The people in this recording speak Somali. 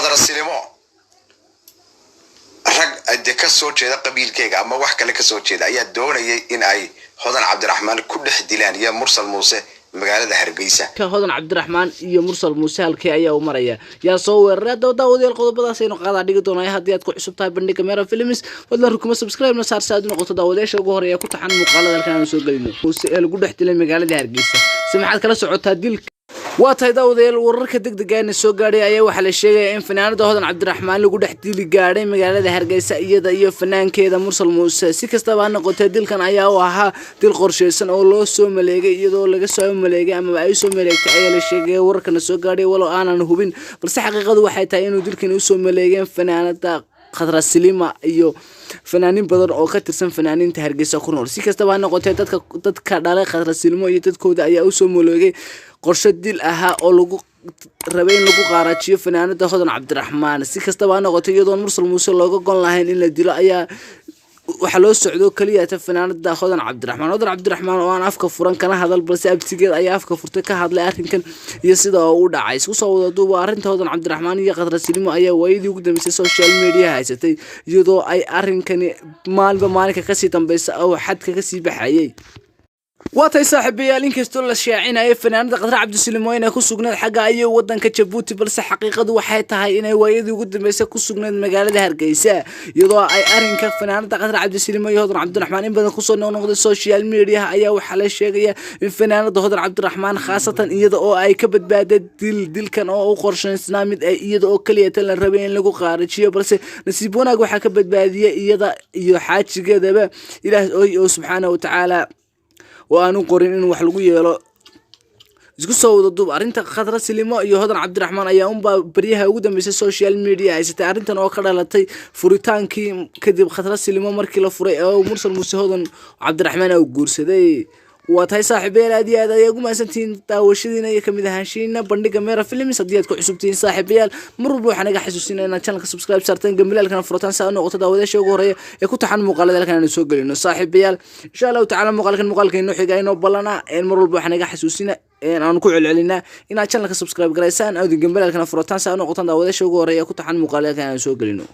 خضر السينما رج كسر كذا قبيل كيجا أما واحد كله كسر كذا يا دون إن أي هذا عبد الرحمن كل حديلان يا مرسل موسى مقالة هرقيسة كهذا عبد الرحمن يا مرسل موسى الكي أيه ومريا يا صور رد وداود القضاء بدأ سينو قاعد دقيقة دوناي هديات كل حسب تايب بندي كاميرا فيلمز ولا ركوم سبسكرايب نصار سادنا قطة داود إيش الجوهر يا كنت حن مقالة ذلك أنا مسوق لينو موسى الجود احتلال مقالة هرقيسة سمعت كلا سعود هديل واتاي داوديل wararka degdega ah ee soo gaaray ayaa waxa la sheegay in fanaanada Hodan Cabdiraxmaan lagu dhex dili gaaray magaalada Hargeysa iyada iyo fanaankeeda Mursal Muuse si kastaba ha noqotee dilkan ayaa u ahaa dil qorsheysan oo loo soo maleegay iyadoo laga soo maleegay ama ay soo maleegtay ayaa la sheegay wararkana soo gaaray walo aanan hubin balse xaqiiqadu waxay tahay inuu dilkan u soo maleegeen fanaanada Khadra Silima iyo fanaanin badan oo ka tirsan fanaaninta Hargeysa ku nool si kastaba ha noqotee dadka dhalay Khadra Silimo iyo dadkooda ayaa u soo maleegay qorshe dil ahaa oo lagu rabay in lagu qaarajiyo fanaanada Hodan Cabdiraxmaan si kastaba ha noqotee iyadoo Mursal Muuse looga gon lahayn in la dilo ayaa waxa loo socdo kaliya fanaanada Hodan Cabdiraxmaan oo aan afka furan kana hadal balse abtigeed ayaa afka furtay ka hadlay arrinkan iyo sida uu dhacay isku soo wada duuba arrinta Hodan Cabdiraxmaan iyo Khadra Silimo ayaa waayidii ugu dambeysay social media haysatay iyadoo ay arrinkani maalinka ka sii dambeysay oo xadka ka sii baxayay واتاي صاحبي inkastoo la shaacinay fanaanada Khadra Cabdisilimo inay ku sugnayd xagga ay wadanka Djibouti balse xaqiiqadu waxay tahay inay waayadii ugu dambeysay ku sugnayd magaalada Hargeysa iyadoo ay arrinka fanaanada Khadra Cabdisilimo iyo Hodan Cabdiraxmaan in badan ku soo noqday social media ayaa waxa la sheegay in fanaanada Hodan Cabdiraxmaan khaasatan iyada oo ay ka badbaaday dilkan oo u qorsheysnaa mid ay iyada oo kaliya la rabay in lagu qaarajiyo balse nasiib wanaag waxa ka badbaadiyay iyada iyo xaajigeedaba Ilaahay oo subxaanahu wa ta'ala وأنا قرين إنه وحلو يلا isku soo wada duub arinta Khadra Silimo iyo Hodan Cabdiraxmaan ayaa bariyaha ugu dambeysay social media ay sitay arintan oo ka dhalatay furitaankii kadib Khadra Silimo markii la furay oo Mursal Muuse Hodan Cabdiraxmaan uu guursaday واتاي صاحبيال aad ugu maasantiin daawashadiina iyo kamid ahaanshiina bandhiga Meera Films hadii aad ku cusubtiin saaxiibayaal mar walba waxaan naga xasuusinaa inaad channelka subscribe sartaan gambalaalkana furtaan saa noqoto daawadasha ugu horeeya ee ku taxan muuqaalada halkan soo galino saaxiibayaal insha Allah ta'ala muuqaalkan xiga inoo balana in mar walba waxaan naga xasuusinaa aan ku celcelinaa inaad channelka subscribe gareysaan oo gambalaalkana furtaan saa noqoto daawadasha ugu horeeya ku taxan muuqaalada halkan soo galino